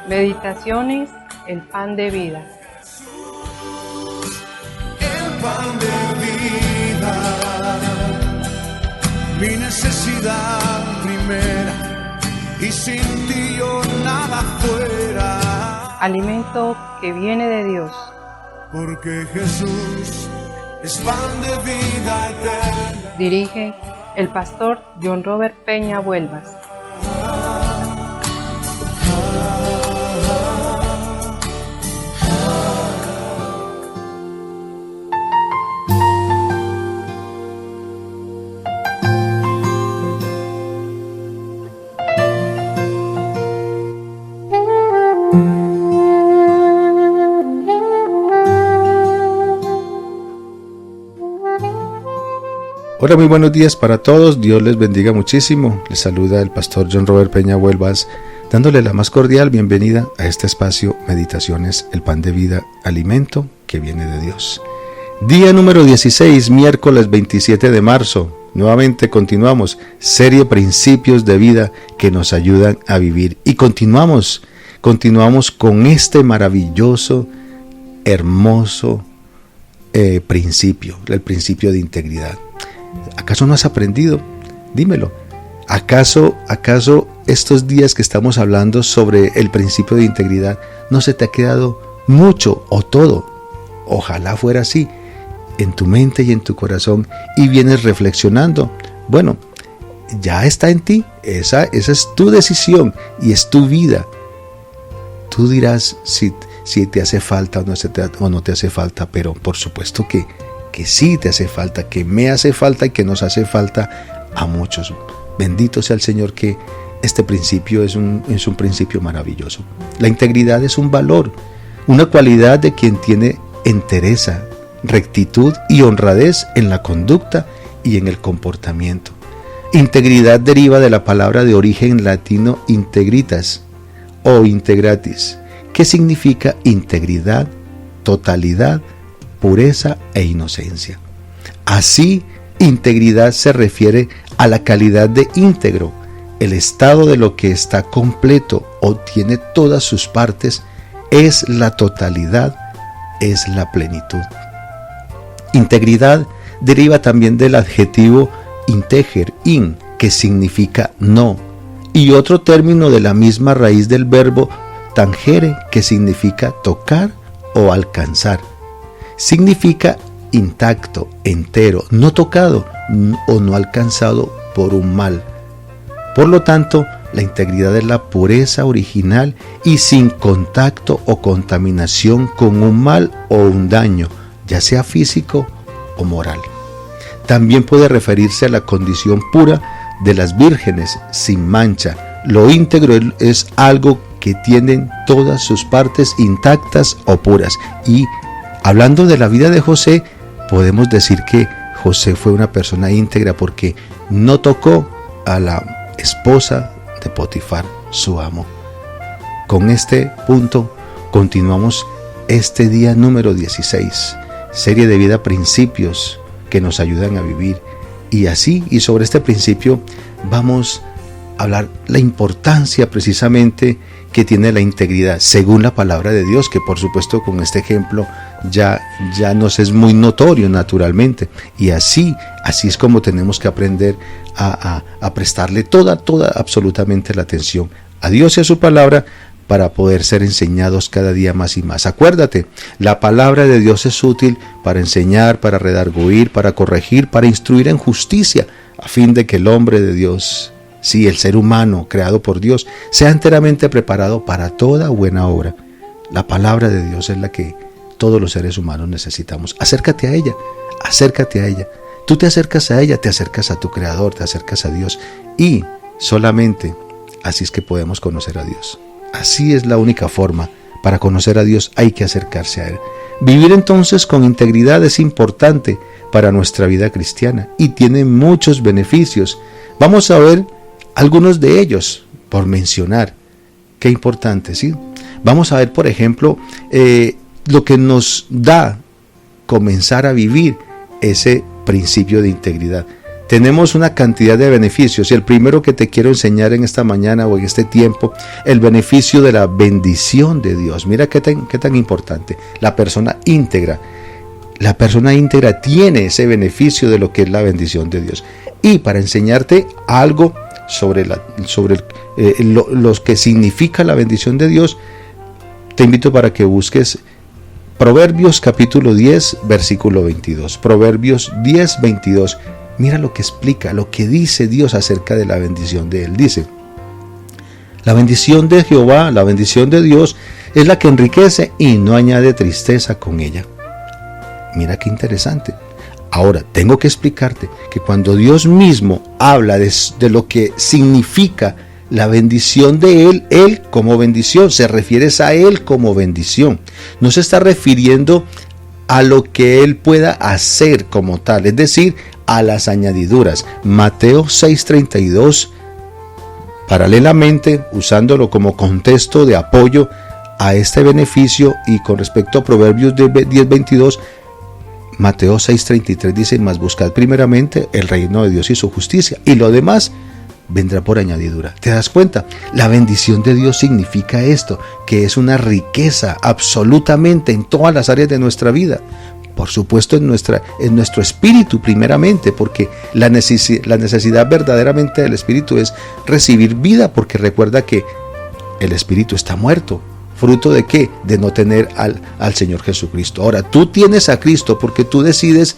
Meditaciones, el pan de vida. El pan de vida, mi necesidad primera, y sin ti yo nada fuera. Alimento que viene de Dios. Porque Jesús es pan de vida eterna. Dirige el pastor John Robert Peña Vuelvas. Hola, muy buenos días para todos, Dios les bendiga muchísimo. Les saluda el pastor John Robert Peña Vuelvas, dándole la más cordial bienvenida a este espacio Meditaciones, el pan de vida, alimento que viene de Dios. Día número 16, miércoles 27 de marzo. Nuevamente continuamos, serie Principios de Vida que nos ayudan a vivir. Y continuamos con este maravilloso, hermoso principio, el principio de integridad. ¿Acaso no has aprendido? Dímelo. ¿Acaso estos días que estamos hablando sobre el principio de integridad no se te ha quedado mucho o todo? Ojalá fuera así en tu mente y en tu corazón y vienes reflexionando. Bueno, ya está en ti. Esa es tu decisión y es tu vida. Tú dirás si te hace falta o no te hace falta, pero por supuesto que sí te hace falta, que me hace falta y que nos hace falta a muchos. Bendito sea el Señor que este principio es un principio maravilloso. La integridad es un valor, una cualidad de quien tiene entereza, rectitud y honradez en la conducta y en el comportamiento. Integridad deriva de la palabra de origen latino integritas o integratis, que significa integridad, totalidad, pureza e inocencia. Así, integridad se refiere a la calidad de íntegro, el estado de lo que está completo o tiene todas sus partes, es la totalidad, es la plenitud. Integridad deriva también del adjetivo integer, que significa no, y otro término de la misma raíz del verbo tangere, que significa tocar o alcanzar. Significa intacto, entero, no tocado o no alcanzado por un mal. Por lo tanto, la integridad es la pureza original y sin contacto o contaminación con un mal o un daño, ya sea físico o moral. También puede referirse a la condición pura de las vírgenes, sin mancha. Lo íntegro es algo que tienen todas sus partes intactas o puras. Y hablando de la vida de José, podemos decir que José fue una persona íntegra porque no tocó a la esposa de Potifar, su amo. Con este punto continuamos este día número 16, serie de vida principios que nos ayudan a vivir. Y sobre este principio vamos a hablar la importancia precisamente que tiene la integridad según la palabra de Dios, que por supuesto con este ejemplo ya nos es muy notorio naturalmente, y así es como tenemos que aprender a prestarle toda absolutamente la atención a Dios y a su palabra para poder ser enseñados cada día más y más. Acuérdate, la palabra de Dios es útil para enseñar, para redarguir, para corregir, para instruir en justicia, a fin de que el hombre de Dios, sí, el ser humano creado por Dios, sea enteramente preparado para toda buena obra. La palabra de Dios es la que todos los seres humanos necesitamos. Acércate a ella. Tú te acercas a ella, te acercas a tu Creador, te acercas a Dios, y solamente así es que podemos conocer a Dios. Así es la única forma. Para conocer a Dios hay que acercarse a Él. Vivir entonces con integridad es importante para nuestra vida cristiana y tiene muchos beneficios. Vamos a ver algunos de ellos, por mencionar. Qué importante, ¿sí? Vamos a ver, por ejemplo, lo que nos da comenzar a vivir ese principio de integridad. tenemos una cantidad de beneficios, y el primero que te quiero enseñar en esta mañana o en este tiempo, el beneficio de la bendición de Dios. Mira qué tan importante. La persona íntegra tiene ese beneficio de lo que es la bendición de Dios. Y para enseñarte algo sobre lo que significa la bendición de Dios, te invito para que busques Proverbios capítulo 10, versículo 22. Proverbios 10, 22. Mira lo que explica, lo que dice Dios acerca de la bendición de Él. Dice: la bendición de Jehová, la bendición de Dios, es la que enriquece y no añade tristeza con ella. Mira qué interesante. Ahora, tengo que explicarte que cuando Dios mismo habla de lo que significa la bendición de Él como bendición, se refiere a Él como bendición. No se está refiriendo a lo que Él pueda hacer como tal, es decir, a las añadiduras. Mateo 6:32, paralelamente, usándolo como contexto de apoyo a este beneficio, y con respecto a Proverbios 10:22, Mateo 6:33 dice: mas buscad primeramente el reino de Dios y su justicia, y lo demás vendrá por añadidura. ¿Te das cuenta? La bendición de Dios significa esto, que es una riqueza absolutamente en todas las áreas de nuestra vida. Por supuesto en nuestro espíritu primeramente, porque la necesidad verdaderamente del espíritu es recibir vida, porque recuerda que el espíritu está muerto. ¿Fruto de qué? De no tener al Señor Jesucristo. Ahora, tú tienes a Cristo porque tú decides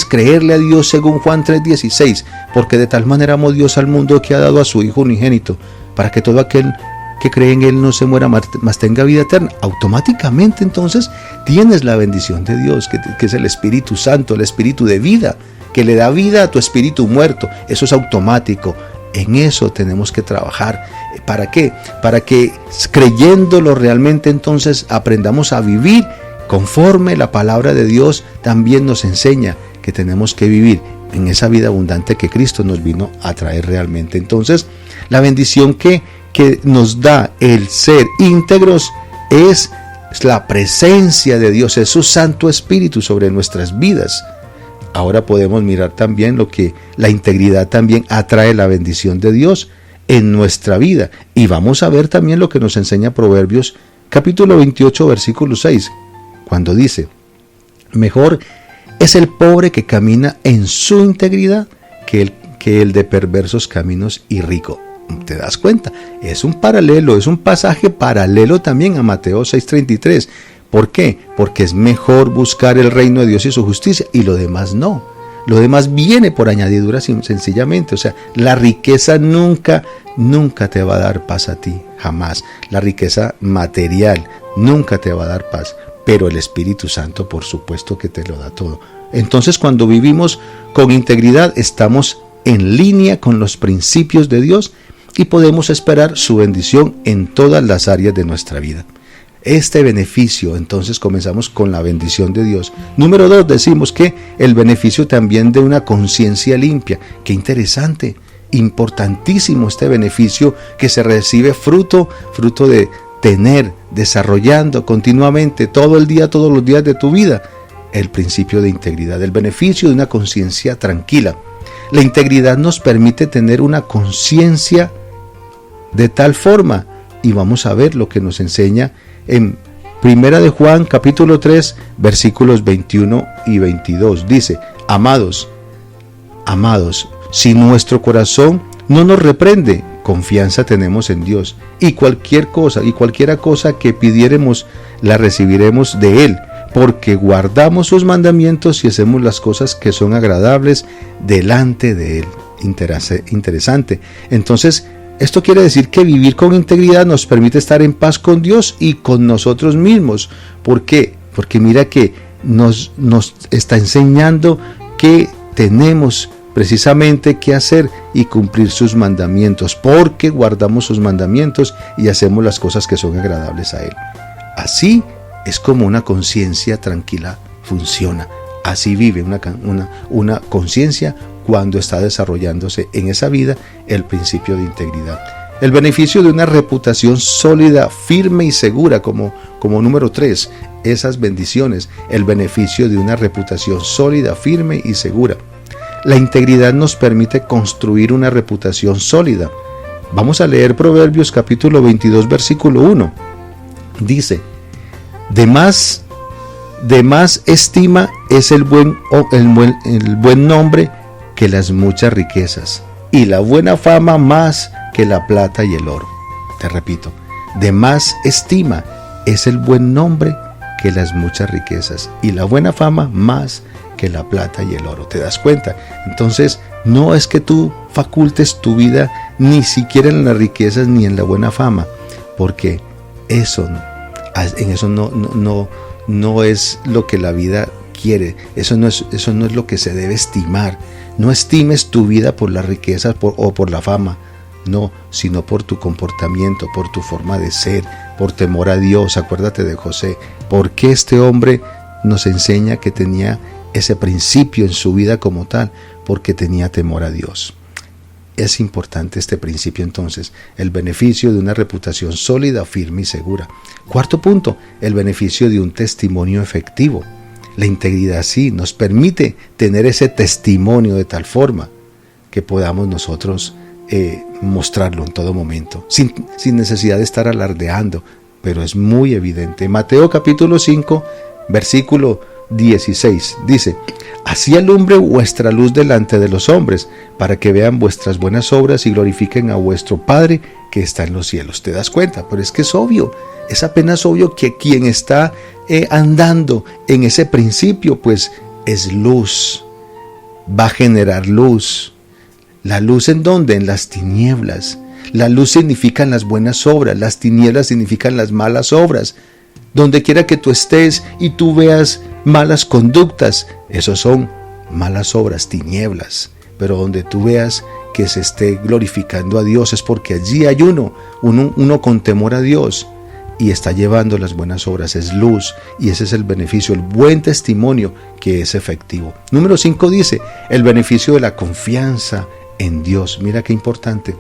creerle a Dios según Juan 3:16, porque de tal manera amó Dios al mundo que ha dado a su Hijo unigénito, para que todo aquel que cree en Él no se muera, mas tenga vida eterna. Automáticamente entonces tienes la bendición de Dios, que es el Espíritu Santo, el Espíritu de vida, que le da vida a tu espíritu muerto. Eso es automático. En eso tenemos que trabajar. ¿Para qué? Para que, creyéndolo realmente, entonces aprendamos a vivir conforme la palabra de Dios también nos enseña que tenemos que vivir en esa vida abundante que Cristo nos vino a traer realmente. Entonces, la bendición que nos da el ser íntegros es la presencia de Dios, es su Santo Espíritu sobre nuestras vidas. Ahora podemos mirar también lo que la integridad también atrae la bendición de Dios en nuestra vida. Y vamos a ver también lo que nos enseña Proverbios capítulo 28, versículo 6, cuando dice: mejor es el pobre que camina en su integridad que el de perversos caminos y rico. ¿Te das cuenta? Es un paralelo, es un pasaje paralelo también a Mateo 6:33. ¿Por qué? Porque es mejor buscar el reino de Dios y su justicia, y lo demás no. Lo demás viene por añadidura sencillamente. O sea, la riqueza nunca te va a dar paz a ti, jamás. La riqueza material nunca te va a dar paz, pero el Espíritu Santo por supuesto que te lo da todo. Entonces, cuando vivimos con integridad, estamos en línea con los principios de Dios y podemos esperar su bendición en todas las áreas de nuestra vida. Este beneficio, entonces comenzamos con la bendición de Dios. Número 2, decimos que el beneficio también de una conciencia limpia. Qué interesante, importantísimo este beneficio que se recibe fruto de tener, desarrollando continuamente todo el día, todos los días de tu vida, el principio de integridad, el beneficio de una conciencia tranquila. La integridad nos permite tener una conciencia de tal forma, y vamos a ver lo que nos enseña en Primera de Juan capítulo 3 versículos 21 y 22. Dice: amados, si nuestro corazón no nos reprende, confianza tenemos en Dios, y cualquiera cosa que pidiéremos la recibiremos de Él, porque guardamos sus mandamientos y hacemos las cosas que son agradables delante de Él. Interesante. Entonces, esto quiere decir que vivir con integridad nos permite estar en paz con Dios y con nosotros mismos. ¿Por qué? Porque mira que nos está enseñando que tenemos precisamente que hacer y cumplir sus mandamientos, porque guardamos sus mandamientos y hacemos las cosas que son agradables a Él. Así es como una conciencia tranquila funciona. Así vive una conciencia cuando está desarrollándose en esa vida el principio de integridad. El beneficio de una reputación sólida, firme y segura, como número 3, esas bendiciones, el beneficio de una reputación sólida, firme y segura. La integridad nos permite construir una reputación sólida. Vamos a leer Proverbios capítulo 22, versículo 1. Dice, de más estima es el buen nombre que las muchas riquezas, y la buena fama más que la plata y el oro. Te repito, de más estima es el buen nombre que las muchas riquezas, y la buena fama más que la plata y el oro. ¿Te das cuenta? Entonces, no es que tú facultes tu vida ni siquiera en las riquezas ni en la buena fama, porque en eso no es lo que la vida quiere. Eso no es lo que se debe estimar. No estimes tu vida por las riquezas o por la fama, no, sino por tu comportamiento, por tu forma de ser, por temor a Dios. Acuérdate de José. ¿Por qué este hombre nos enseña que tenía ese principio en su vida como tal? Porque tenía temor a Dios. Es importante este principio entonces, el beneficio de una reputación sólida, firme y segura. Cuarto punto, el beneficio de un testimonio efectivo. La integridad sí nos permite tener ese testimonio de tal forma que podamos nosotros mostrarlo en todo momento, sin necesidad de estar alardeando, pero es muy evidente. Mateo capítulo 5, versículo 16, dice, así alumbre vuestra luz delante de los hombres, para que vean vuestras buenas obras y glorifiquen a vuestro Padre que está en los cielos. ¿Te das cuenta? Pero es que es obvio, es apenas obvio que quien está andando en ese principio, pues es luz, va a generar luz. ¿La luz en dónde? En las tinieblas. La luz significa las buenas obras, las tinieblas significan las malas obras. Donde quiera que tú estés y tú veas malas conductas, esos son malas obras, tinieblas. Pero donde tú veas que se esté glorificando a Dios es porque allí hay uno con temor a Dios y está llevando las buenas obras, es luz, y ese es el beneficio, el buen testimonio que es efectivo. Número 5 dice, el beneficio de la confianza en Dios. Mira qué importante.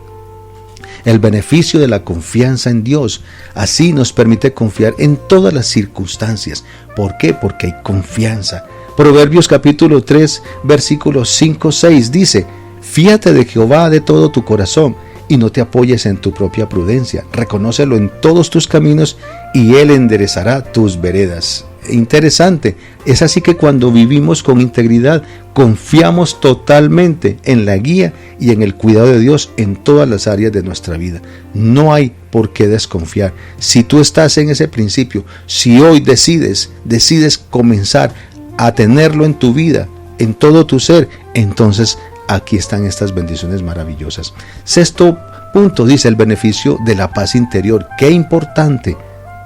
El beneficio de la confianza en Dios. Así nos permite confiar en todas las circunstancias. ¿Por qué? Porque hay confianza. Proverbios capítulo 3, versículos 5-6 dice, fíate de Jehová de todo tu corazón y no te apoyes en tu propia prudencia. Reconócelo en todos tus caminos y Él enderezará tus veredas. Interesante. Es así que cuando vivimos con integridad, confiamos totalmente en la guía y en el cuidado de Dios en todas las áreas de nuestra vida. No hay por qué desconfiar. Si tú estás en ese principio, si hoy decides comenzar a tenerlo en tu vida, en todo tu ser, entonces aquí están estas bendiciones maravillosas. Sexto punto, dice el beneficio de la paz interior. Qué importante,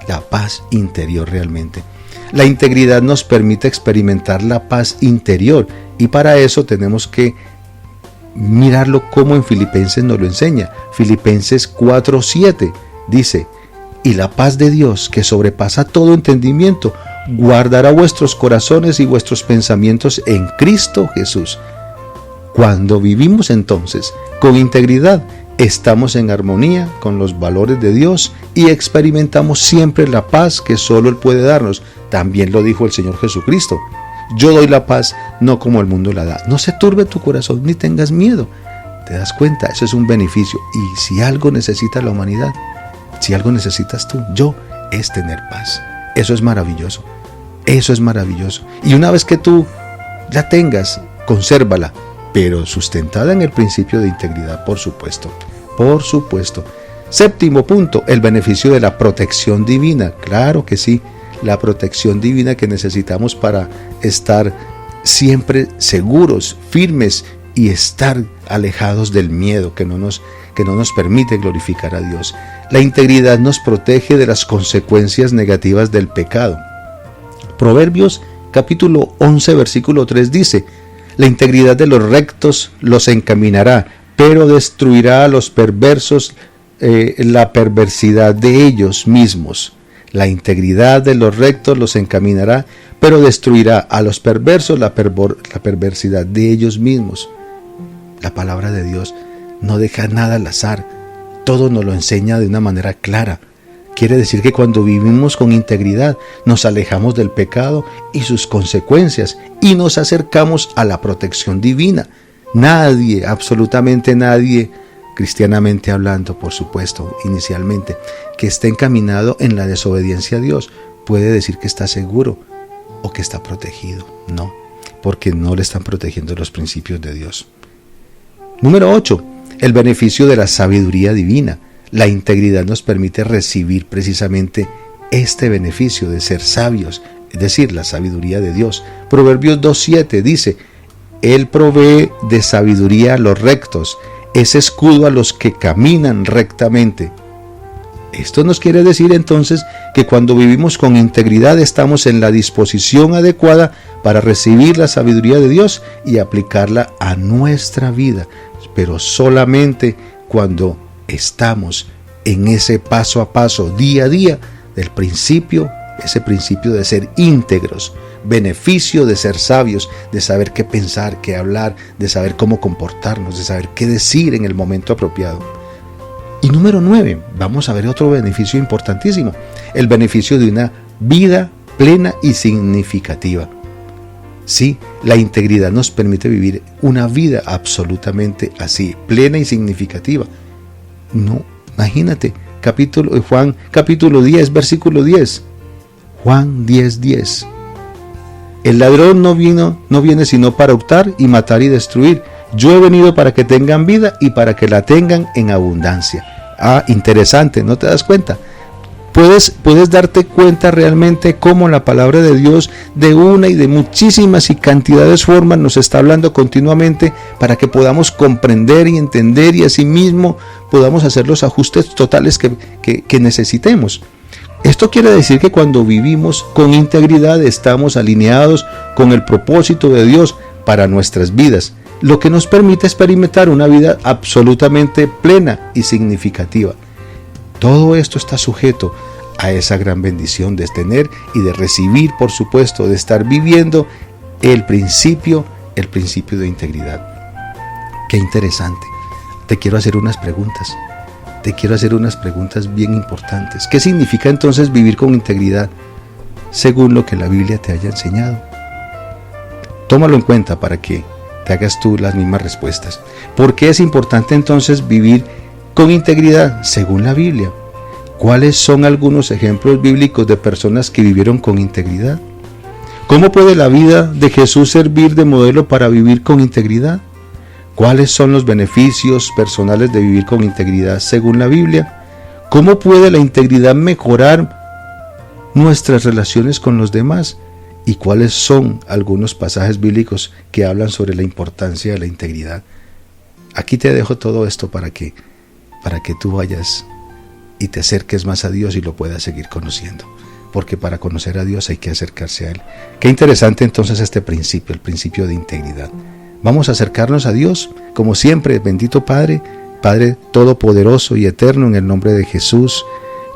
la paz interior realmente. La integridad nos permite experimentar la paz interior y para eso tenemos que mirarlo como en Filipenses nos lo enseña. Filipenses 4:7 dice, y la paz de Dios que sobrepasa todo entendimiento guardará vuestros corazones y vuestros pensamientos en Cristo Jesús. Cuando vivimos entonces con integridad, estamos en armonía con los valores de Dios y experimentamos siempre la paz que solo Él puede darnos. También lo dijo el Señor Jesucristo. Yo doy la paz, no como el mundo la da. No se turbe tu corazón ni tengas miedo. ¿Te das cuenta? Eso es un beneficio. Y si algo necesita la humanidad, si algo necesitas tú, es tener paz. Eso es maravilloso. Eso es maravilloso. Y una vez que tú la tengas, consérvala, pero sustentada en el principio de integridad, por supuesto. Por supuesto. Séptimo punto, el beneficio de la protección divina. Claro que sí, la protección divina que necesitamos para estar siempre seguros, firmes y estar alejados del miedo que no nos permite glorificar a Dios. La integridad nos protege de las consecuencias negativas del pecado. Proverbios capítulo 11 versículo 3 dice, la integridad de los rectos los encaminará, pero destruirá a los perversos la perversidad de ellos mismos. La integridad de los rectos los encaminará, pero destruirá a los perversos la perversidad de ellos mismos. La palabra de Dios no deja nada al azar, todo nos lo enseña de una manera clara. Quiere decir que cuando vivimos con integridad nos alejamos del pecado y sus consecuencias y nos acercamos a la protección divina. Nadie, absolutamente nadie, cristianamente hablando, por supuesto, inicialmente, que esté encaminado en la desobediencia a Dios, puede decir que está seguro o que está protegido. No, porque no le están protegiendo los principios de Dios. Número 8. El beneficio de la sabiduría divina. La integridad nos permite recibir precisamente este beneficio de ser sabios, es decir, la sabiduría de Dios. Proverbios 2:7 dice: Él provee de sabiduría a los rectos, es escudo a los que caminan rectamente. Esto nos quiere decir entonces que cuando vivimos con integridad estamos en la disposición adecuada para recibir la sabiduría de Dios y aplicarla a nuestra vida, pero solamente cuando estamos en ese paso a paso, día a día, del principio, ese principio de ser íntegros, beneficio de ser sabios, de saber qué pensar, qué hablar, de saber cómo comportarnos, de saber qué decir en el momento apropiado. Y número 9, vamos a ver otro beneficio importantísimo, el beneficio de una vida plena y significativa. Sí, la integridad nos permite vivir una vida absolutamente así, plena y significativa. No, imagínate, Juan capítulo 10, versículo 10. Juan 10:10. El ladrón no viene sino para hurtar y matar y destruir. Yo he venido para que tengan vida y para que la tengan en abundancia. Interesante, ¿no te das cuenta? Puedes darte cuenta realmente cómo la palabra de Dios de una y de muchísimas y cantidades formas nos está hablando continuamente para que podamos comprender y entender y asimismo podamos hacer los ajustes totales que necesitemos. Esto quiere decir que cuando vivimos con integridad estamos alineados con el propósito de Dios para nuestras vidas, lo que nos permite experimentar una vida absolutamente plena y significativa. Todo esto está sujeto a esa gran bendición de tener y de recibir, por supuesto, de estar viviendo el principio de integridad. Qué interesante. Te quiero hacer unas preguntas bien importantes. ¿Qué significa entonces vivir con integridad según lo que la Biblia te haya enseñado? Tómalo en cuenta para que te hagas tú las mismas respuestas. ¿Por qué es importante entonces vivir con integridad según la Biblia? ¿Cuáles son algunos ejemplos bíblicos de personas que vivieron con integridad? ¿Cómo puede la vida de Jesús servir de modelo para vivir con integridad? ¿Cuáles son los beneficios personales de vivir con integridad según la Biblia? ¿Cómo puede la integridad mejorar nuestras relaciones con los demás? ¿Y cuáles son algunos pasajes bíblicos que hablan sobre la importancia de la integridad? Aquí te dejo todo esto para que tú vayas y te acerques más a Dios y lo puedas seguir conociendo. Porque para conocer a Dios hay que acercarse a Él. Qué interesante entonces este principio, el principio de integridad. Vamos a acercarnos a Dios, como siempre, bendito Padre, Padre todopoderoso y eterno, en el nombre de Jesús,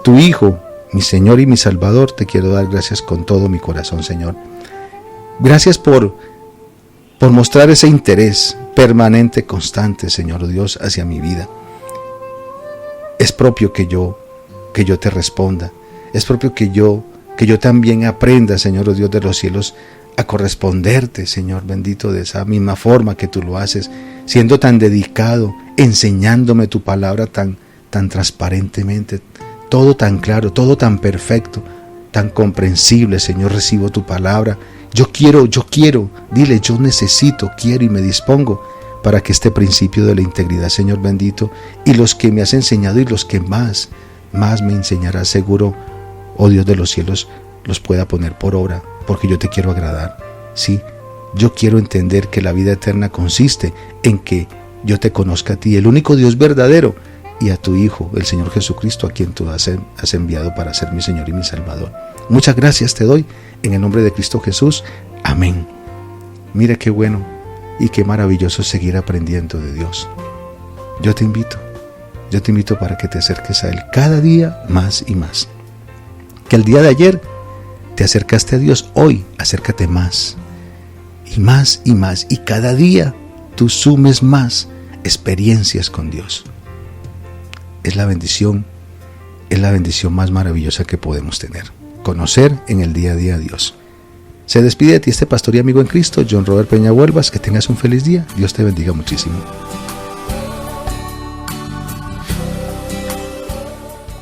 tu Hijo, mi Señor y mi Salvador. Te quiero dar gracias con todo mi corazón, Señor. Gracias por mostrar ese interés permanente, constante, Señor Dios, hacia mi vida. Es propio que yo te responda. Es propio que yo también aprenda, Señor Dios de los cielos, a corresponderte, Señor bendito, de esa misma forma que tú lo haces, siendo tan dedicado, enseñándome tu palabra tan transparentemente, todo tan claro, todo tan perfecto, tan comprensible. Señor, recibo tu palabra. Yo quiero, dile, yo necesito, quiero y me dispongo para que este principio de la integridad, Señor bendito, y los que me has enseñado y los que más me enseñarás, seguro, oh Dios de los cielos, los pueda poner por obra, porque yo te quiero agradar. Sí, yo quiero entender que la vida eterna consiste en que yo te conozca a ti, el único Dios verdadero, y a tu Hijo, el Señor Jesucristo, a quien tú has enviado para ser mi Señor y mi Salvador. Muchas gracias te doy, en el nombre de Cristo Jesús. Amén. Mira qué bueno y qué maravilloso seguir aprendiendo de Dios. Yo te invito para que te acerques a Él cada día más y más. Que el día de ayer te acercaste a Dios, hoy acércate más y más y más, y cada día tú sumes más experiencias con Dios. Es la bendición más maravillosa que podemos tener, conocer en el día a día a Dios. Se despide de ti este pastor y amigo en Cristo, John Robert Peña Huelvas. Que tengas un feliz día. Dios te bendiga muchísimo.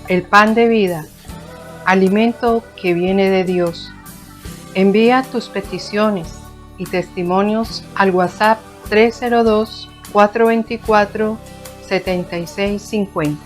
El pan de vida, alimento que viene de Dios. Envía tus peticiones y testimonios al WhatsApp 302-424-7650.